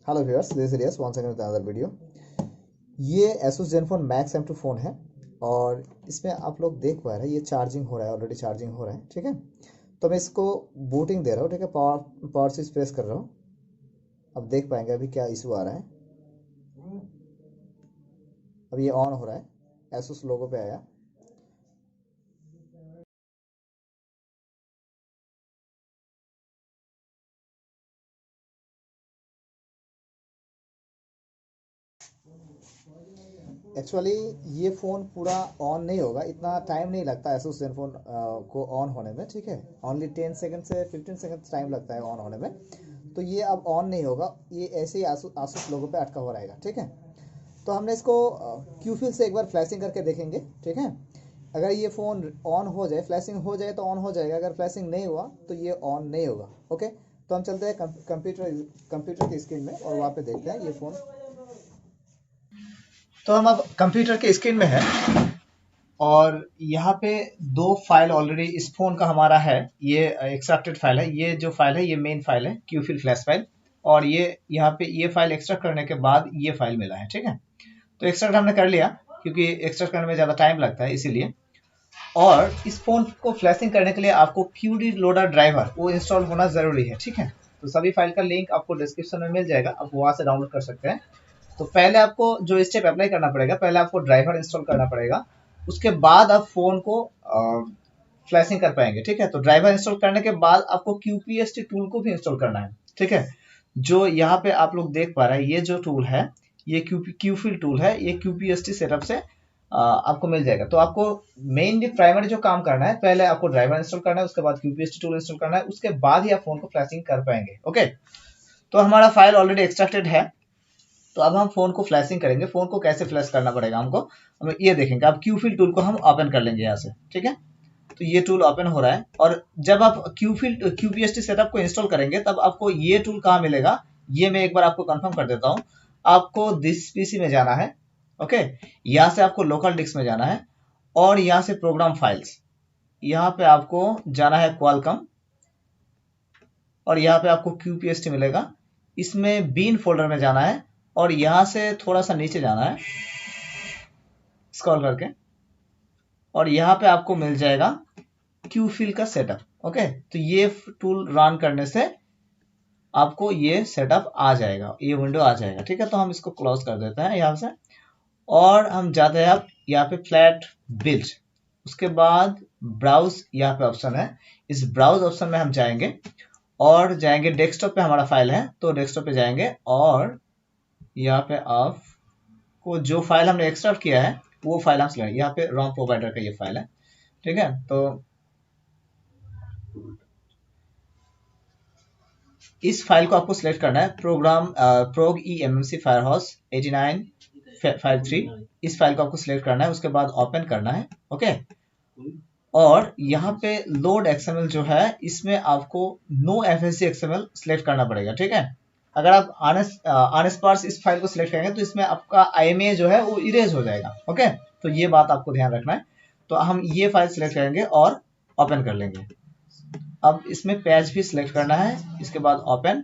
Hello viewers, this is yes once again with another video. ये Asus Zenfone Max M2 phone है और इसमें आप लोग देख पा रहे हैं ये चार्जिंग हो रहा है, ऑलरेडी चार्जिंग हो रहा है। ठीक है, तो मैं इसको बूटिंग दे रहा हूँ। ठीक है, पावर स्विच प्रेस कर रहा हूँ। अब देख पाएंगे अभी क्या इशू आ रहा है। अब ये ऑन हो रहा है, Asus लोगो पे आया। एक्चुअली ये फ़ोन पूरा ऑन नहीं होगा, इतना टाइम नहीं लगता Asus Zenfone को ऑन होने में। ठीक है, ओनली 10 सेकंड से 15 सेकंड टाइम लगता है ऑन होने में। तो ये अब ऑन नहीं होगा, ये ऐसे ही Asus लोगो पे अटका हुआ रहेगा। ठीक है, तो हमने इसको क्यूफिल से एक बार फ्लैशिंग करके देखेंगे। ठीक है, अगर ये फ़ोन ऑन हो जाए, फ्लैशिंग हो जाए तो ऑन हो जाएगा, अगर फ्लैशिंग नहीं हुआ तो ये ऑन नहीं होगा। ओके, तो हम चलते हैं कंप्यूटर की स्क्रीन में और वहाँ पे देखते हैं ये फ़ोन। तो हम अब कंप्यूटर के स्क्रीन में है और यहाँ पे दो फाइल ऑलरेडी इस फोन का हमारा है। ये एक्सट्रैक्टेड फाइल है, ये जो फाइल है ये मेन फाइल है क्यूफिल फ्लैश फाइल, और ये यहाँ पे ये फाइल एक्सट्रैक्ट करने के बाद ये फाइल मिला है। ठीक है, तो एक्सट्रैक्ट हमने कर लिया क्योंकि एक्सट्रैक्ट करने में ज़्यादा टाइम लगता है इसीलिए। और इस फोन को फ्लैशिंग करने के लिए आपको QD लोडर ड्राइवर वो इंस्टॉल होना ज़रूरी है। ठीक है, तो सभी फाइल का लिंक आपको डिस्क्रिप्शन में मिल जाएगा, आप वहाँ से डाउनलोड कर सकते हैं। तो पहले आपको जो स्टेप अप्लाई करना पड़ेगा, पहले आपको ड्राइवर इंस्टॉल करना पड़ेगा, उसके बाद आप फ़ोन को फ्लैशिंग कर पाएंगे। ठीक है, तो ड्राइवर इंस्टॉल करने के बाद आपको QPST टूल को भी इंस्टॉल करना है। ठीक है, जो यहाँ पे आप लोग देख पा रहे हैं, ये जो टूल है ये क्यूफिल टूल है, ये QPST सेटअप से आपको मिल जाएगा। तो आपको मेनली प्राइमरी जो काम करना है, पहले आपको ड्राइवर इंस्टॉल करना है, उसके बाद QPST टूल इंस्टॉल करना है, उसके बाद ही आप फोन को फ्लैशिंग कर पाएंगे। ओके, तो हमारा फाइल ऑलरेडी एक्सट्रैक्टेड है, तो अब हम फोन को फ्लैशिंग करेंगे। फोन को कैसे फ्लैश करना पड़ेगा हमको, हम ये देखेंगे। अब क्यूफिल टूल को हम ओपन कर लेंगे यहाँ से। ठीक है, तो ये टूल ओपन हो रहा है और जब आप QPST सेटअप को इंस्टॉल करेंगे तब आपको ये टूल कहाँ मिलेगा, ये मैं एक बार आपको कंफर्म कर देता हूँ। आपको दिस PC में जाना है। ओके, यहाँ से आपको लोकल डिस्क में जाना है और यहाँ से प्रोग्राम फाइल्स, यहाँ पे आपको जाना है क्वालकॉम और यहाँ पे आपको QPST मिलेगा। इसमें बीन फोल्डर में जाना है और यहाँ से थोड़ा सा नीचे जाना है स्क्रॉल करके, और यहाँ पे आपको मिल जाएगा क्यूफिल का सेटअप। ओके, तो ये टूल रन करने से आपको ये सेटअप आ जाएगा, ये विंडो आ जाएगा। ठीक है, तो हम इसको क्लोज कर देते हैं यहाँ से और हम जाते हैं अब यहाँ पे फ्लैट बिल्ड, उसके बाद ब्राउज यहाँ पे ऑप्शन है, इस ब्राउज ऑप्शन में हम जाएंगे और जाएंगे डेस्कटॉप पे हमारा फाइल है, तो डेस्कटॉप पे जाएंगे और यहाँ पे आपको जो फाइल हमने एक्सट्रैक्ट किया है वो फाइल हम सिलेक्ट, यहाँ पे रॉम प्रोवाइडर का ये फाइल है। ठीक है, तो इस फाइल को आपको सिलेक्ट करना है, प्रोग्राम प्रोग eMMC फायरहाउस 8953, इस फाइल को आपको सिलेक्ट करना है, उसके बाद ओपन करना है। ओके, और यहाँ पे लोड XML जो है इसमें आपको नो FSG XML सिलेक्ट करना पड़ेगा। ठीक है, अगर आप ऑनेस्ट इस फाइल को सिलेक्ट करेंगे तो इसमें आपका IMA जो है वो इरेज हो जाएगा। ओके, तो ये बात आपको ध्यान रखना है। तो हम ये फाइल सिलेक्ट करेंगे और ओपन कर लेंगे। अब इसमें पेज भी सिलेक्ट करना है, इसके बाद ओपन,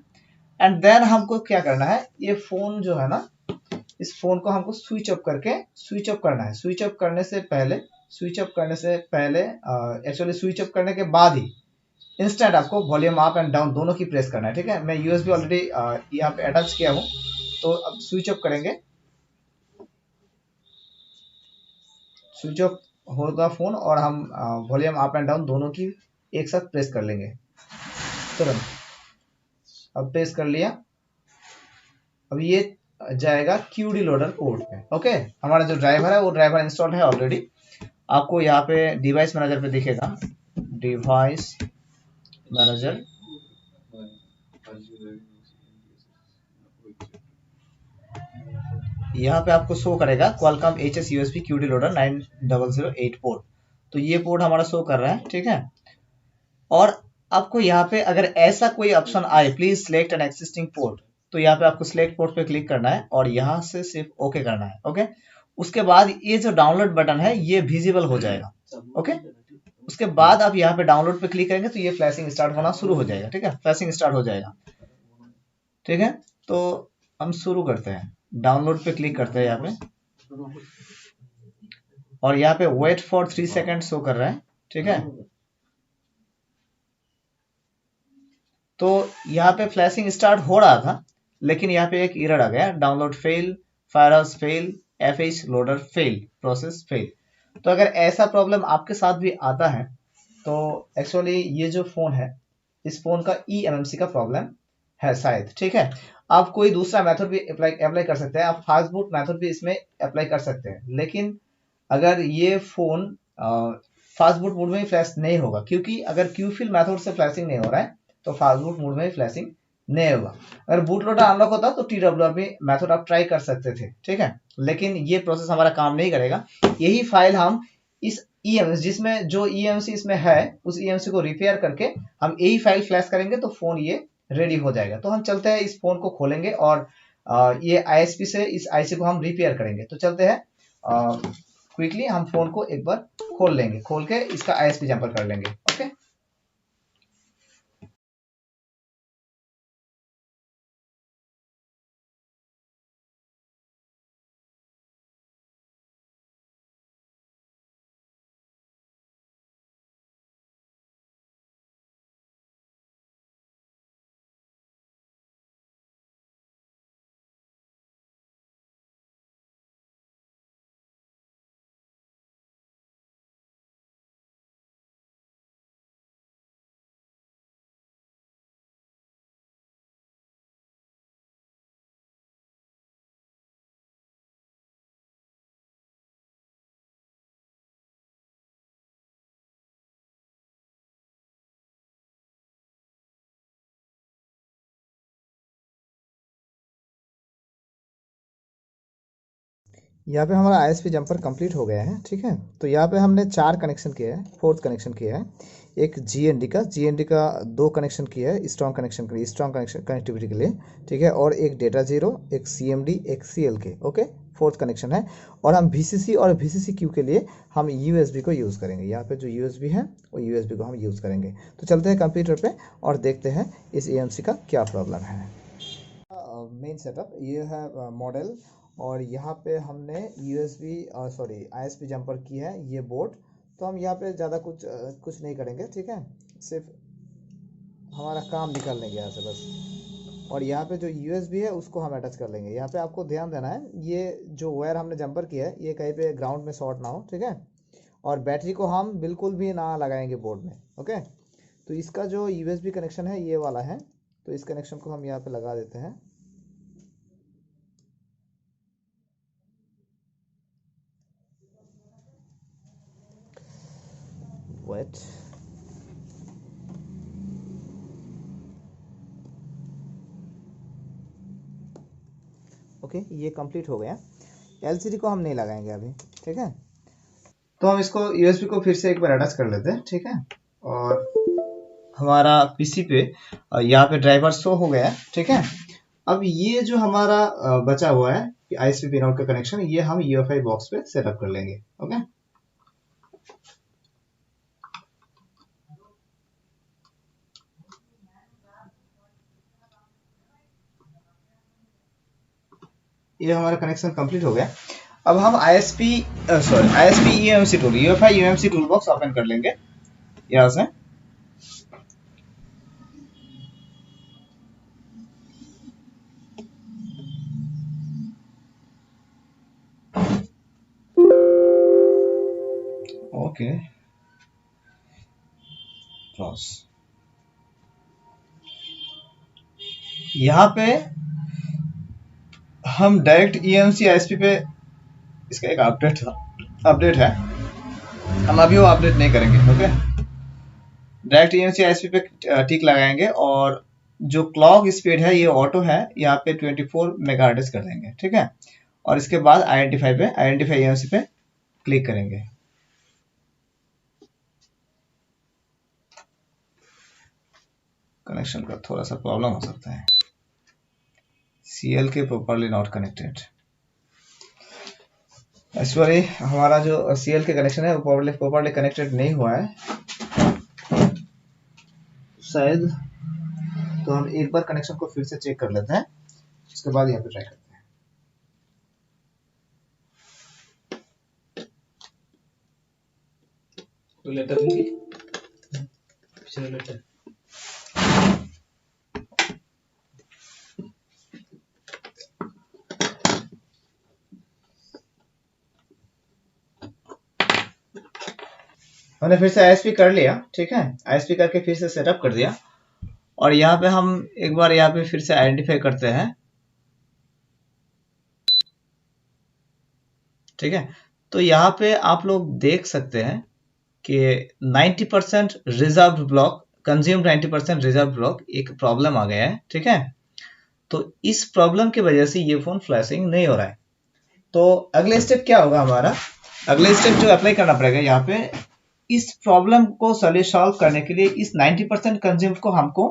एंड देन हमको क्या करना है, ये फोन जो है ना, इस फोन को हमको स्विच ऑफ करना है। स्विच ऑफ करने से पहले एक्चुअली स्विच ऑफ करने के बाद ही इंस्टेंट आपको वॉल्यूम अप एंड डाउन दोनों की प्रेस करना है। ठीक है, मैं USB ऑलरेडी यहाँ पे अटैच किया हूँ, तो अब स्विच ऑफ करेंगे, स्विच ऑफ होगा फोन और हम वॉल्यूम अप एंड डाउन दोनों की एक साथ प्रेस कर लेंगे तुरंत। अब प्रेस कर लिया, अब ये जाएगा QD लोडर पोर्ट पे। ओके, हमारा जो ड्राइवर है वो ड्राइवर इंस्टॉल्ड है ऑलरेडी। आपको यहाँ पे डिवाइस मैनेजर पे दिखेगा, डिवाइस मैनेजर, यहाँ पे आपको शो करेगा Qualcomm HS USB QD loader 9008 port, तो ये पोर्ट हमारा शो कर रहा है। ठीक है, और आपको यहाँ पे अगर ऐसा कोई ऑप्शन आए, please select an existing port, तो यहाँ पे आपको सिलेक्ट पोर्ट पे क्लिक करना है और यहाँ से सिर्फ ओके करना है। ओके, उसके बाद ये जो डाउनलोड बटन है ये विजिबल हो जाएगा। ओके, उसके बाद आप यहाँ पे डाउनलोड पे क्लिक करेंगे तो ये फ्लैशिंग स्टार्ट होना शुरू हो जाएगा। ठीक है, फ्लैशिंग स्टार्ट हो जाएगा। ठीक है, तो हम शुरू करते हैं, डाउनलोड पे क्लिक करते हैं यहाँ पे, और यहाँ पे वेट फॉर 3 सेकेंड शो कर रहा है, ठीक है। तो यहाँ पे फ्लैशिंग स्टार्ट हो रहा था, लेकिन यहाँ पे एक एरर आ गया, download fail, firehose fail, FH loader fail, process fail. तो अगर ऐसा प्रॉब्लम आपके साथ भी आता है तो एक्चुअली ये जो फोन है, इस फोन का eMMC का प्रॉब्लम है शायद, ठीक है। आप कोई दूसरा मेथड भी अप्लाई कर सकते हैं, आप फास्ट बूट मेथड भी इसमें अप्लाई कर सकते हैं, लेकिन अगर ये फोन फास्ट बूट मोड में ही फ्लैश नहीं होगा, क्योंकि अगर क्यूफिल मेथड से फ्लैशिंग नहीं हो रहा है तो फास्ट बूट मोड में ही फ्लैशिंग नहीं होगा। अगर बूट लोडर अनलॉक होता तो TWRP मेथड आप ट्राई कर सकते थे, ठीक है, लेकिन ये प्रोसेस हमारा काम नहीं करेगा। यही फाइल हम इस eMMC, जिसमें जो eMMC इसमें है, उस eMMC को रिपेयर करके हम यही फाइल फ्लैश करेंगे तो फोन ये रेडी हो जाएगा। तो हम चलते हैं, इस फोन को खोलेंगे और ये ISP से इस IC को हम रिपेयर करेंगे। तो चलते हैं, क्विकली हम फोन को एक बार खोल लेंगे, खोल के इसका ISP जंपर कर लेंगे। ओके, यहाँ पे हमारा ISP जंपर कंप्लीट हो गया है, ठीक है। तो यहाँ पे हमने 4 कनेक्शन किया है, 4th कनेक्शन किया है। एक GND का 2 कनेक्शन किया है, स्ट्रॉन्ग कनेक्शन के लिए, स्ट्रॉन्ग कनेक्शन कनेक्टिविटी के लिए, ठीक है। और एक डेटा जीरो, एक CMD, एक CLK, ओके, 4th कनेक्शन है। और हम VCC और VCCQ के लिए हम USB को यूज़ करेंगे। यहाँ पे जो USB है वो USB को हम यूज़ करेंगे। तो चलते हैं कंप्यूटर पे और देखते हैं इस eMMC का क्या प्रॉब्लम है। मेन सेटअप ये है मॉडल, और यहाँ पे हमने ISP जंपर की है ये बोर्ड। तो हम यहाँ पे ज़्यादा कुछ नहीं करेंगे, ठीक है, सिर्फ हमारा काम निकाल लेंगे यहाँ से बस। और यहाँ पे जो USB है उसको हम अटैच कर लेंगे। यहाँ पे आपको ध्यान देना है, ये जो वायर हमने जंपर किया है ये कहीं पे ग्राउंड में शॉर्ट ना हो, ठीक है। और बैटरी को हम बिल्कुल भी ना लगाएंगे बोर्ड में, ओके। तो इसका जो USB कनेक्शन है ये वाला है, तो इस कनेक्शन को हम यहाँ पे लगा देते हैं। वेट, ओके, ये कंप्लीट हो गया। LCD को हम नहीं लगाएंगे अभी, ठीक है। तो हम इसको USB को फिर से एक बार अटैच कर लेते हैं, ठीक है। और हमारा PC पे यहाँ पे ड्राइवर शो हो गया है, ठीक है। अब ये जो हमारा बचा हुआ है ISP पिन आउट का कनेक्शन, ये हम UEFI बॉक्स पे सेटअप कर लेंगे, ओके। ये हमारा कनेक्शन कंप्लीट हो गया। अब हम ISP eMMC tool, UEFI eMMC tool box open कर लेंगे यहाँ से। ओके, क्रॉस, यहाँ पे हम डायरेक्ट eMMC ISP पे, इसका एक अपडेट है, हम अभी वो अपडेट नहीं करेंगे, ओके। डायरेक्ट eMMC ISP पे टिक लगाएंगे और जो क्लॉक स्पीड है ये ऑटो है, यहाँ पे 24 मेगाहर्ट्ज कर देंगे, ठीक है। और इसके बाद आइडेंटिफाई eMMC पे क्लिक करेंगे। कनेक्शन का थोड़ा सा प्रॉब्लम हो सकता है, CLK properly not connected. Actually हमारा जो CLK कनेक्शन है वो प्रॉपरली कनेक्टेड नहीं हुआ है शायद। तो हम एक बार कनेक्शन को फिर से चेक कर लेते हैं। उसके बाद यहाँ पे ट्राई करते हैं। तो लेटर भी पिछले लेटर हमने फिर से आईएसपी कर लिया, ठीक है, आईएसपी करके फिर से सेटअप कर दिया। और यहाँ पे हम एक बार यहाँ पे फिर से आइडेंटिफाई करते हैं, ठीक है। तो यहाँ पे आप लोग देख सकते हैं कि 90% reserve block consume, 90% reserve block एक प्रॉब्लम आ गया है, ठीक है। तो इस प्रॉब्लम की वजह से ये फोन फ्लैशिंग नहीं हो रहा है। तो अगले स्टेप क्या होगा हमारा, अगले स्टेप जो अप्लाई करना पड़ेगा यहाँ पे, इस प्रॉब्लम को सॉल्व करने के लिए इस 90% कंज्यूम को हमको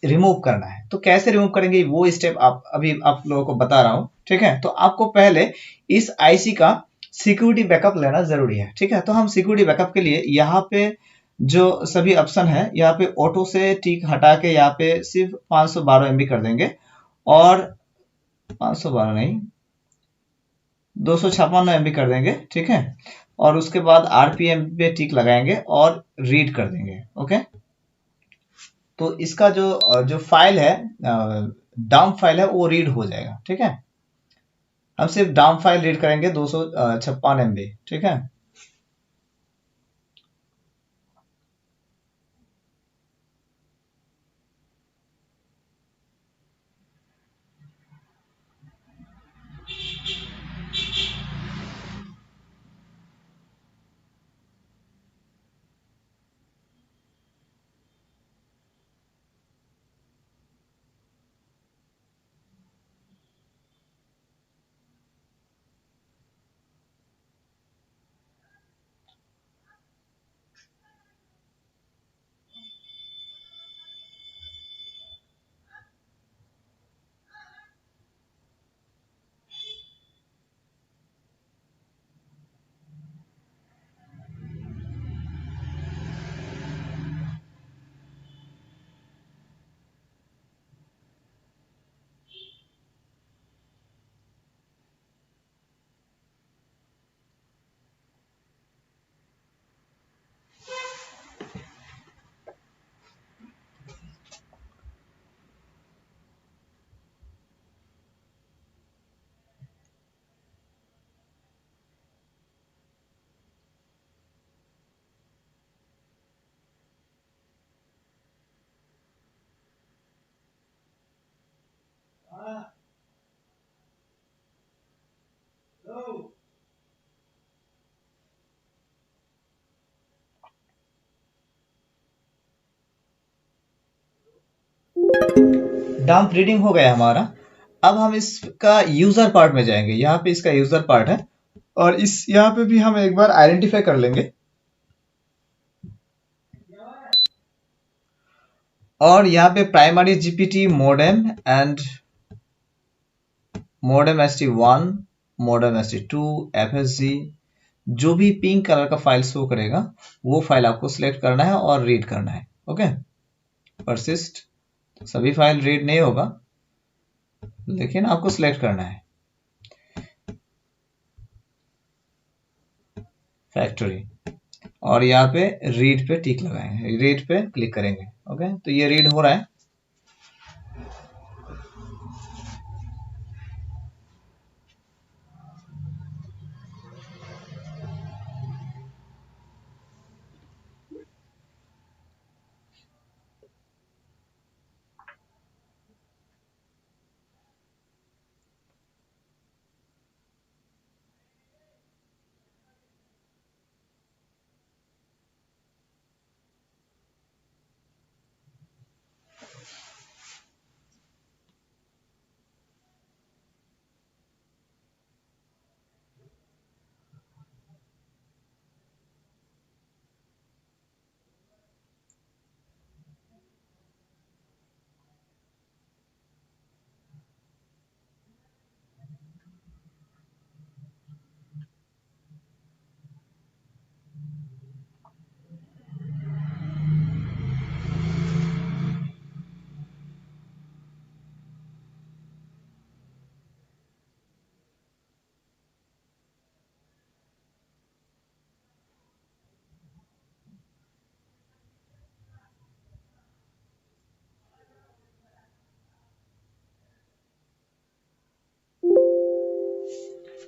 रिमूव करना है। तो कैसे रिमूव करेंगे वो स्टेप अभी आप लोगों को बता रहा हूं, ठीक है। तो आपको पहले इस आईसी का सिक्योरिटी बैकअप लेना जरूरी है, ठीक है। तो हम सिक्योरिटी बैकअप के लिए यहाँ पे जो सभी ऑप्शन है, यहाँ पे ऑटो से टिक हटा के यहाँ पे सिर्फ 512 MB कर देंगे, और 512 नहीं 256 MB कर देंगे, ठीक है। और उसके बाद आरपीएम पे टिक लगाएंगे और रीड कर देंगे, ओके। तो इसका जो जो फाइल है, डाउन फाइल है, वो रीड हो जाएगा, ठीक है। हम सिर्फ डाउन फाइल रीड करेंगे 256 MB, ठीक है। डंप रीडिंग हो गया हमारा। अब हम इसका यूजर पार्ट में जाएंगे, यहाँ पे इसका यूजर पार्ट है, और इस यहाँ पे भी हम एक बार आइडेंटिफाई कर लेंगे। और यहाँ पे primary GPT modem and modem ST1, modem ST2, FSG, जो भी पिंक कलर का फाइल शो करेगा वो फाइल आपको सिलेक्ट करना है और रीड करना है, ओके। परसिस्ट, सभी फाइल रीड नहीं होगा लेकिन आपको सिलेक्ट करना है। फैक्ट्री, और यहाँ पे रीड पे टिक लगाएंगे, रीड पे क्लिक करेंगे, ओके। तो ये रीड हो रहा है।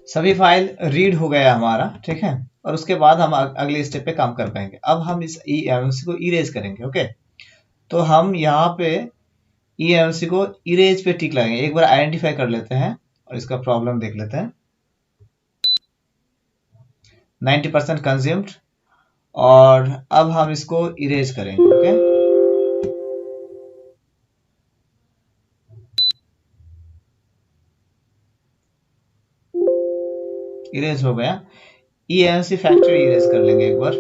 सभी फाइल रीड हो गया हमारा, ठीक है। और उसके बाद हम अगले स्टेप पे काम कर पाएंगे। अब हम इस EMC को इरेज करेंगे, ओके। तो हम यहाँ पे EMC को इरेज पे टिक लगाएंगे। एक बार आइडेंटिफाई कर लेते हैं और इसका प्रॉब्लम देख लेते हैं। 90% कंज्यूम्ड, और अब हम इसको इरेज करेंगे, ओके। इरेज हो गया। EMC फैक्ट्री इरेज कर लेंगे एक बार।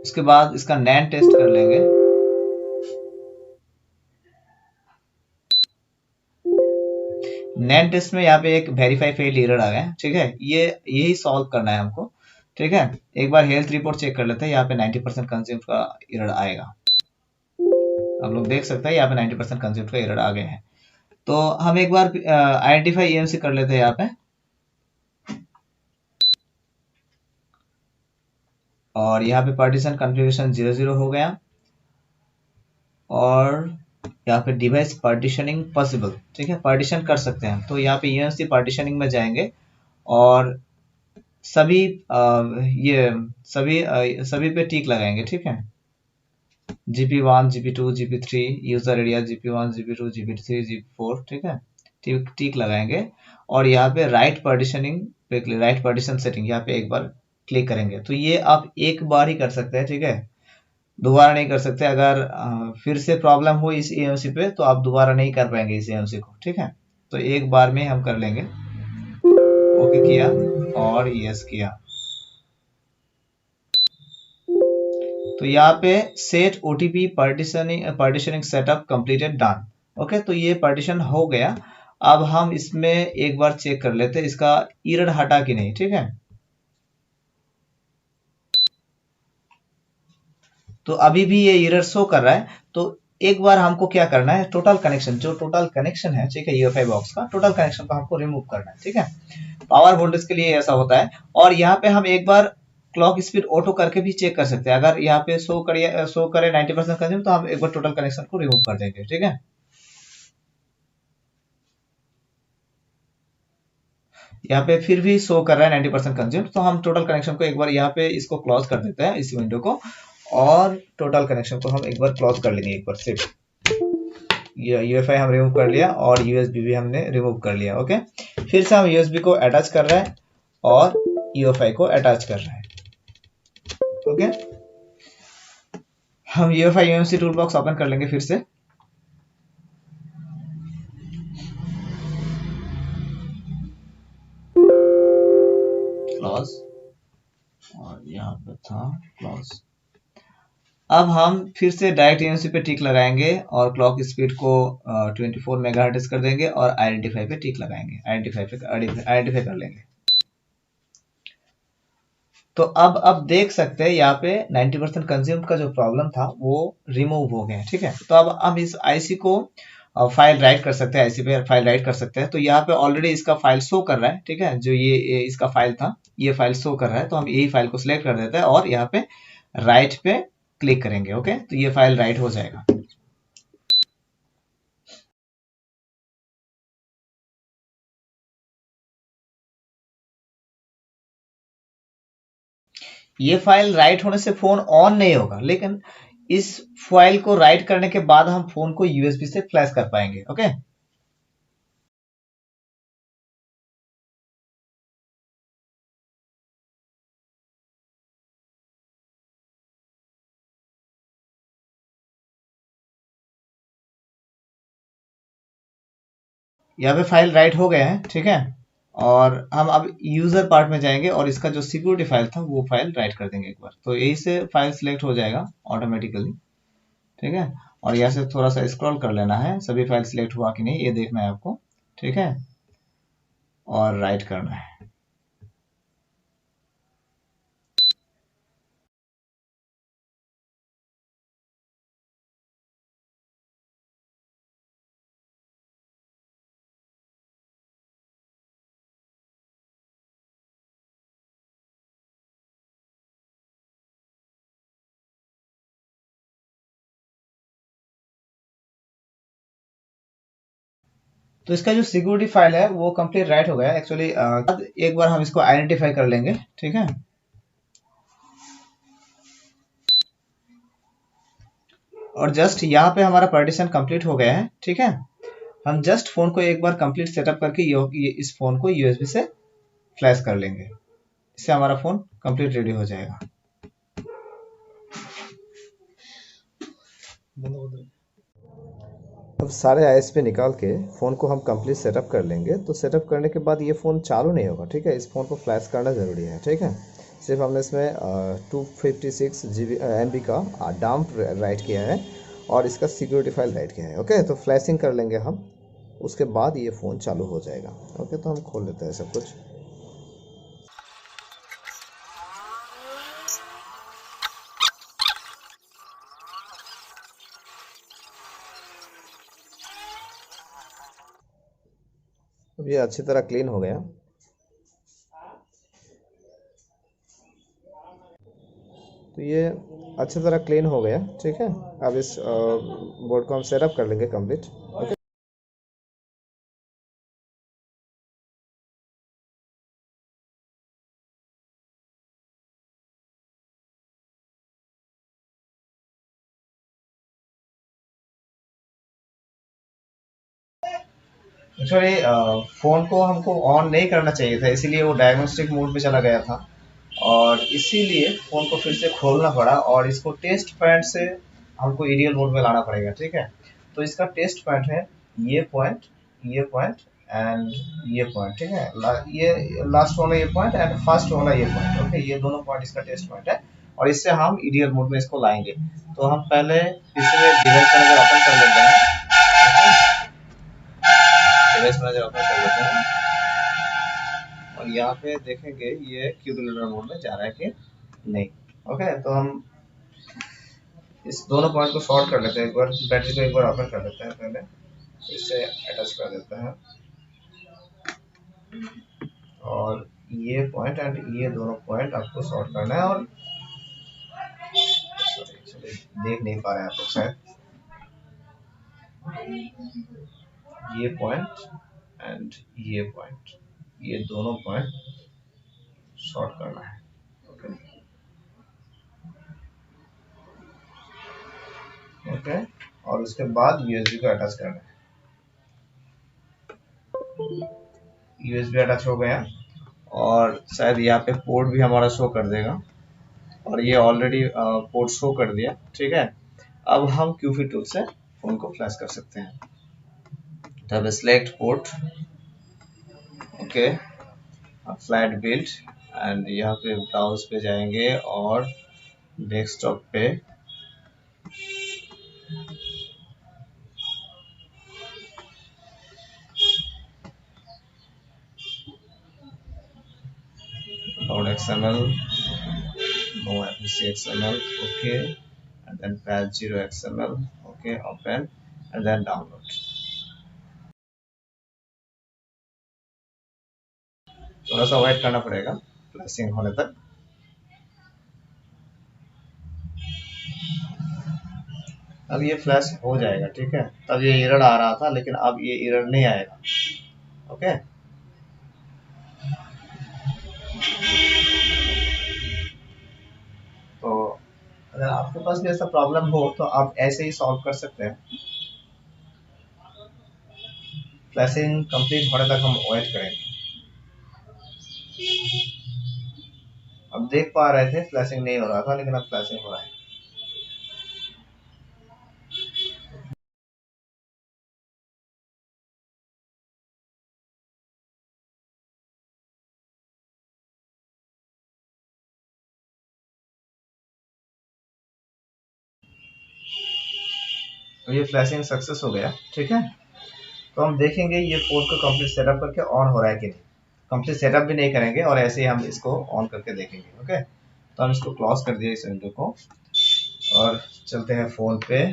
उसके बाद इसका नैन टेस्ट कर लेंगे। नैन टेस्ट में यहाँ पे एक वेरीफाई फेल्ड एरर आ गया है, ठीक है। ये यही सॉल्व करना है हमको, ठीक है। एक बार हेल्थ रिपोर्ट चेक कर लेते हैं। यहाँ पे 90% कंज्यूम का एरर आएगा। आप लोग देख सकते हैं यहाँ पे 90% कंज्यूम का एरर आ गए हैं। तो हम एक बार आइडेंटिफाई EMC कर लेते हैं यहाँ पे, और यहाँ पे पार्टीशन कॉन्फ़िगरेशन 00 हो गया, और यहाँ पे डिवाइस पार्टीशनिंग पॉसिबल, ठीक है। पार्टीशन कर सकते हैं। तो यहाँ पे EMC पार्टीशनिंग में जाएंगे और सभी ये सभी पे टिक लगाएंगे, ठीक है। GP1, GP2, GP3, user area GP1, GP2, GP3, GP4, ठीक है। टिक टिक लगाएंगे और यहाँ पे राइट पार्टीशनिंग पे, राइट पार्टीशन सेटिंग, यहाँ पे एक बार क्लिक करेंगे। तो ये आप एक बार ही कर सकते हैं, ठीक है। दोबारा नहीं कर सकते। अगर फिर से प्रॉब्लम हो इस EMC पे तो आप दोबारा नहीं कर पाएंगे इस EMC को, ठीक है। तो एक बार में हम कर लेंगे। ओके किया और यस किया। तो यहाँ पे set OTP partitioning setup completed done. Okay, तो ये पार्टीशन हो गया। अब हम इसमें एक बार चेक कर लेते हैं इसका एरर हटा कि नहीं, ठीक है। तो अभी भी ये एरर शो कर रहा है। तो एक बार हमको क्या करना है, टोटल कनेक्शन, जो टोटल कनेक्शन है, ठीक है, UEFI बॉक्स का टोटल कनेक्शन को हमको रिमूव करना है, ठीक है। पावर वोल्टेज के लिए ऐसा होता है। और यहाँ पे हम एक बार क्लॉक स्पीड ऑटो करके भी चेक कर सकते हैं। अगर यहाँ पे शो करे 90% कंज्यूम, तो हम एक बार टोटल कनेक्शन को रिमूव कर देंगे, ठीक है। यहाँ पे फिर भी शो कर रहा है 90% कंज्यूम, तो हम टोटल कनेक्शन को एक बार यहाँ पे इसको क्लोज कर देते हैं, इस विंडो को। और टोटल कनेक्शन को हम एक बार क्लोज कर लेंगे एक बार सिर्फ। UEFI हम रिमूव कर लिया और USB भी हमने रिमूव कर लिया, ओके। फिर से हम USB को अटैच कर रहे हैं और UEFI को अटैच कर रहे हैं, ओके। हम UEFI UMC tool box open कर लेंगे फिर से। क्लोज, और यहाँ पे था क्लोज। अब हम फिर से डायरेक्ट EMC पे टिक लगाएंगे और क्लॉक स्पीड को 24 मेगाहर्ट्ज कर देंगे और आइडेंटिफाई पे टिक लगाएंगे, आइडेंटिफाई कर लेंगे। तो अब देख सकते हैं यहाँ पे 90% कंज्यूम का जो प्रॉब्लम था वो रिमूव हो गया, ठीक है। तो अब हम इस IC को फाइल राइट कर सकते हैं, IC पे फाइल राइट कर सकते हैं। तो यहाँ पे ऑलरेडी इसका फाइल शो कर रहा है, ठीक है। जो ये इसका फाइल था, ये फाइल शो कर रहा है। तो हम यही फाइल को सिलेक्ट कर देते हैं और यहाँ पे राइट पे क्लिक करेंगे, ओके। तो ये फाइल राइट हो जाएगा। ये फाइल राइट होने से फोन ऑन नहीं होगा, लेकिन इस फाइल को राइट करने के बाद हम फोन को USB से फ्लैश कर पाएंगे, ओके। यहाँ पे फाइल राइट हो गया है, ठीक है। और हम अब यूजर पार्ट में जाएंगे और इसका जो सिक्योरिटी फाइल था वो फाइल राइट कर देंगे एक बार। तो यही से फाइल सिलेक्ट हो जाएगा ऑटोमेटिकली, ठीक है। और यहाँ से थोड़ा सा स्क्रॉल कर लेना है, सभी फाइल सिलेक्ट हुआ कि नहीं ये देखना है आपको, ठीक है। और राइट करना है। तो इसका जो सिक्योरिटी फाइल है वो कंप्लीट राइट हो गया एक्चुअली। एक बार हम इसको आइडेंटिफाई कर लेंगे, ठीक है। और जस्ट यहाँ पे हमारा पार्टीशन कंप्लीट हो गया है, ठीक है। हम जस्ट फोन को एक बार कंप्लीट सेटअप करके ये इस फोन को यूएसबी से फ्लैश कर लेंगे। इससे हमारा फोन कंप्लीट रेडी हो जाएगा। अब सारे आईएसपी निकाल के फ़ोन को हम कंप्लीट सेटअप कर लेंगे। तो सेटअप करने के बाद ये फ़ोन चालू नहीं होगा, ठीक है। इस फ़ोन को फ्लैश करना ज़रूरी है, ठीक है। सिर्फ हमने इसमें 256 MB का डंप राइट किया है और इसका सिक्योरिटी फाइल राइट किया है, ओके। तो फ्लैशिंग कर लेंगे हम, उसके बाद ये फ़ोन चालू हो जाएगा, ओके। तो हम खोल लेते हैं सब कुछ। अब ये अच्छी तरह क्लीन हो गया। तो ये अच्छी तरह क्लीन हो गया, ठीक है। अब इस बोर्ड को हम सेटअप कर लेंगे कंप्लीट, ओके। एक्चुअली फ़ोन को हमको ऑन नहीं करना चाहिए था, इसीलिए वो डायग्नोस्टिक मोड पे चला गया था और इसीलिए फ़ोन को फिर से खोलना पड़ा और इसको टेस्ट पॉइंट से हमको एरियल मोड में लाना पड़ेगा, ठीक है। तो इसका टेस्ट पॉइंट है ये पॉइंट एंड ये पॉइंट, ठीक है। ये लास्ट वाला ये पॉइंट एंड फर्स्ट वाला ये पॉइंट, ओके। ये दोनों पॉइंट इसका टेस्ट पॉइंट है और इससे हम एरियल मोड में इसको लाएंगे। तो हम पहले इसमें डिवाइस मैनेजर ओपन कर लेते हैं, डिवाइस मैनेजर ओपन कर लेते हैं और यहाँ पे देखेंगे ये क्यूब लोडर मोड में जा रहा है कि नहीं, ओके। तो हम इस दोनों पॉइंट को शॉर्ट कर लेते हैं, एक बार बैटरी को एक बार ओपन कर लेते हैं, पहले इससे अटैच कर देते हैं और ये पॉइंट एंड ये दोनों पॉइंट आपको शॉर्ट करना है। और सॉरी देख नहीं पा रहे हैं आप लोग शायद, ये पॉइंट एंड ये पॉइंट, ये दोनों पॉइंट शॉर्ट करना है, ओके ओके। और उसके बाद यूएसबी को अटैच करना है। यूएसबी अटैच हो गया और शायद यहाँ पे पोर्ट भी हमारा शो कर देगा और ये ऑलरेडी पोर्ट शो कर दिया, ठीक है। अब हम क्यूफी टूल से फोन को फ्लैश कर सकते हैं। तब select port, okay, flat build and यहाँ पे ब्राउज पे जाएंगे और डेस्कटॉप पे load XML, no FBC XML, okay, and then patch 0 XML, okay, open and then download। थोड़ा सा वेट करना पड़ेगा फ्लैशिंग होने तक। अब ये फ्लैश हो जाएगा, ठीक है। तब ये एरर आ रहा था लेकिन अब ये एरर नहीं आएगा, ओके। तो अगर आपके पास भी ऐसा प्रॉब्लम हो तो आप ऐसे ही सॉल्व कर सकते हैं। फ्लैशिंग कंप्लीट होने तक हम वेट करेंगे। अब देख पा रहे थे फ्लैशिंग नहीं हो रहा था लेकिन अब फ्लैशिंग हो रहा है। तो ये फ्लैशिंग सक्सेस हो गया, ठीक है। तो हम देखेंगे ये फोन को कंप्लीट सेटअप करके ऑन हो रहा है कि नहीं। कंप्लीट सेटअप भी नहीं करेंगे और ऐसे ही हम इसको ऑन करके देखेंगे, ओके। तो हम इसको क्लोज कर दिए इस विंडो को और चलते हैं फोन पे।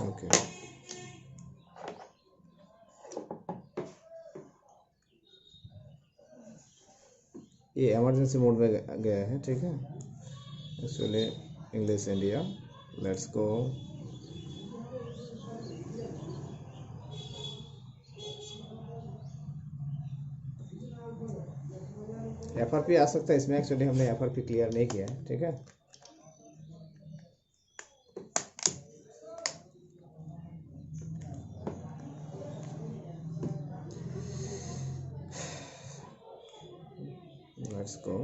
ओके, ये इमरजेंसी मोड में गया है, ठीक है। Actually English India, let's go. FRP आ सकता है इसमें, एक्चुअली हमने FRP क्लियर नहीं किया है, ठीक है। Let's go.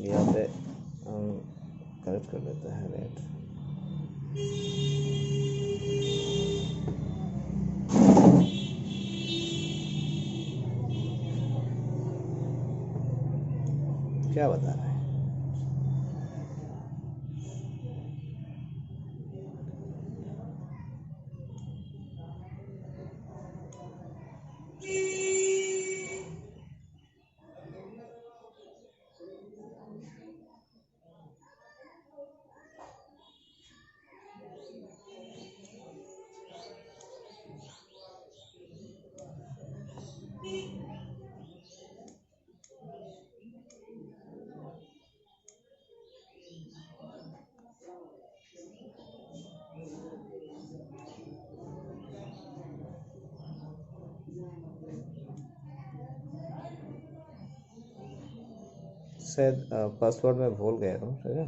यहाँ पे हम करेक्ट कर लेते हैं रेट। क्या बता रहा है? शायद पासवर्ड में भूल गया हूँ, ठीक है।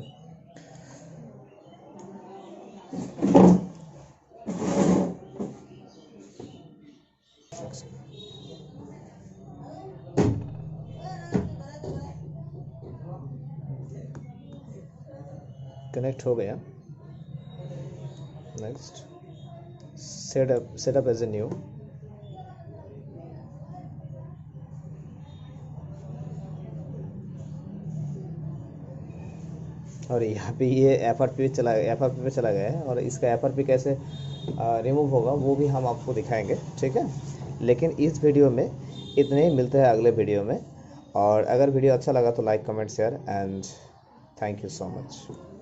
कनेक्ट हो गया। Next, setup as a new. और यहाँ पे ये FRP पे चला गया है, और इसका FRP कैसे रिमूव होगा वो भी हम आपको दिखाएंगे, ठीक है। लेकिन इस वीडियो में इतने ही, मिलते हैं अगले वीडियो में। और अगर वीडियो अच्छा लगा तो like, comment, share and thank you so much.